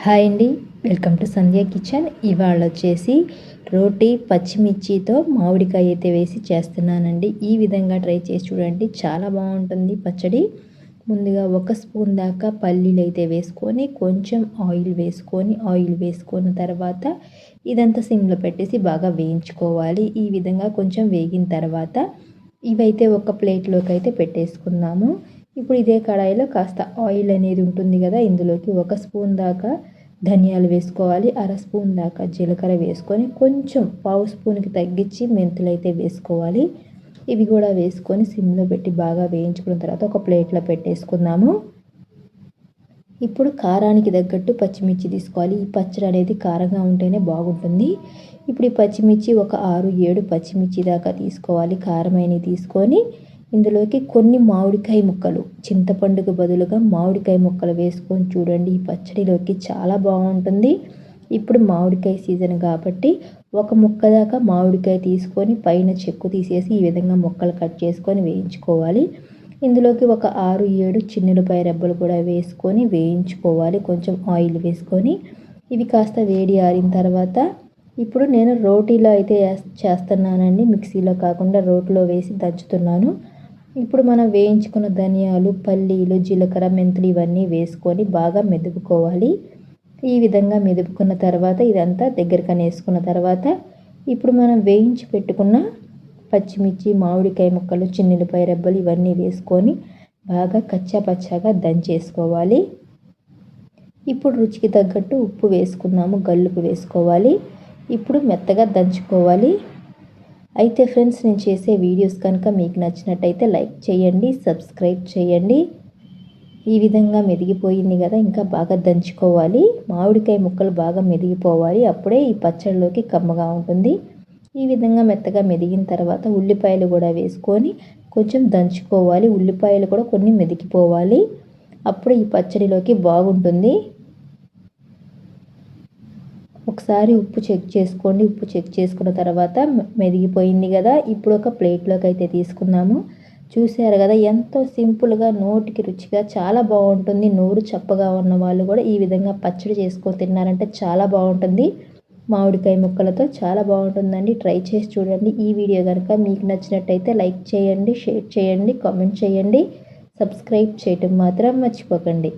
Hi అండి, welcome to Sandhya kitchen. ఇవాళ వచ్చేసి రోటీ పచ్చిమిర్చితో మామిడికాయ అయితే వేసి చేస్తున్నానండి. ఈ విధంగా ట్రై చేసి చూడండి, చాలా బాగుంటుంది పచ్చడి. ముందుగా 1 స్పూన్ దాకా పల్లీలు అయితే వేసుకొని కొంచెం ఆయిల్ వేసుకున్న తర్వాత ఇదంతా సిమ్లో పెట్టేసి బాగా వేయించుకోవాలి. ఈ విధంగా కొంచెం వేగిన తర్వాత ఇవైతే ఒక ప్లేట్లోకి అయితే పెట్టేసుకుందాము. ఇప్పుడు ఇదే కడాయిలో కాస్త ఆయిల్ అనేది ఉంటుంది కదా, ఇందులోకి 1 స్పూన్ దాకా ధనియాలు వేసుకోవాలి, 1/2 స్పూన్ దాకా జీలకర్ర వేసుకొని కొంచెం 1/2 స్పూన్కి తగ్గించి మెంతులు అయితే వేసుకోవాలి. ఇవి కూడా వేసుకొని సిమ్లో పెట్టి బాగా వేయించుకున్న తర్వాత ఒక ప్లేట్లో పెట్టేసుకుందాము. ఇప్పుడు కారానికి తగ్గట్టు పచ్చిమిర్చి తీసుకోవాలి. ఈ పచ్చడి అనేది కారంగా ఉంటేనే బాగుంటుంది. ఇప్పుడు ఈ పచ్చిమిర్చి ఒక 6-7 పచ్చిమిర్చి దాకా తీసుకోవాలి. కారమైనవి తీసుకొని ఇందులోకి కొన్ని మామిడికాయ ముక్కలు, చింతపండుకు బదులుగా మామిడికాయ ముక్కలు వేసుకొని చూడండి, ఈ పచ్చడిలోకి చాలా బాగుంటుంది. ఇప్పుడు మామిడికాయ సీజన్ కాబట్టి ఒక ముక్క దాకా మామిడికాయ తీసుకొని పైన చెక్కు తీసేసి ఈ విధంగా ముక్కలు కట్ చేసుకొని వేయించుకోవాలి. ఇందులోకి ఒక 6-7 చిన్నులపాయ రెబ్బలు కూడా వేసుకొని వేయించుకోవాలి, కొంచెం ఆయిల్ వేసుకొని. ఇవి కాస్త వేడి ఆరిన తర్వాత ఇప్పుడు నేను రోటీలో అయితే చేస్తున్నానండి, మిక్సీలో కాకుండా రోట్లో వేసి దంచుతున్నాను. ఇప్పుడు మనం వేయించుకున్న ధనియాలు, పల్లీలు, జీలకర్ర, మెంతులు ఇవన్నీ వేసుకొని బాగా మెదుపుకోవాలి. ఈ విధంగా మెదుపుకున్న తర్వాత ఇదంతా దగ్గరికి వేసుకున్న తర్వాత ఇప్పుడు మనం వేయించి పెట్టుకున్న పచ్చిమిర్చి, మామిడికాయ ముక్కలు, చిన్నులపాయ రెబ్బలు ఇవన్నీ వేసుకొని బాగా కచ్చా పచ్చాగా దంచేసుకోవాలి. ఇప్పుడు రుచికి తగ్గట్టు ఉప్పు వేసుకున్నాము, గల్లుపు వేసుకోవాలి. ఇప్పుడు మెత్తగా దంచుకోవాలి. అయితే ఫ్రెండ్స్, నేను చేసే వీడియోస్ కనుక మీకు నచ్చినట్టయితే లైక్ చేయండి, సబ్స్క్రైబ్ చేయండి. ఈ విధంగా మెదిగిపోయింది కదా, ఇంకా బాగా దంచుకోవాలి. మామిడికాయ ముక్కలు బాగా మెదిగిపోవాలి, అప్పుడే ఈ పచ్చడిలోకి కమ్మగా ఉంటుంది. ఈ విధంగా మెత్తగా మెదిగిన తర్వాత ఉల్లిపాయలు కూడా వేసుకొని కొంచెం దంచుకోవాలి. ఉల్లిపాయలు కూడా కొన్ని మెదిగిపోవాలి, అప్పుడు ఈ పచ్చడిలోకి బాగుంటుంది. ఒకసారి ఉప్పు చెక్ చేసుకోండి. ఉప్పు చెక్ చేసుకున్న తర్వాత మెదిగిపోయింది కదా, ఇప్పుడు ఒక ప్లేట్లోకి అయితే తీసుకున్నాము. చూసారు కదా, ఎంతో సింపుల్గా, నోటికి రుచిగా చాలా బాగుంటుంది. నోరు చప్పగా ఉన్న వాళ్ళు కూడా ఈ విధంగా పచ్చడి చేసుకొని తిన్నారంటే చాలా బాగుంటుంది. మామిడికాయ ముక్కలతో చాలా బాగుంటుందండి, ట్రై చేసి చూడండి. ఈ వీడియో కనుక మీకు నచ్చినట్టయితే లైక్ చేయండి, షేర్ చేయండి, కామెంట్ చేయండి, సబ్స్క్రైబ్ చేయటం మాత్రం మర్చిపోకండి.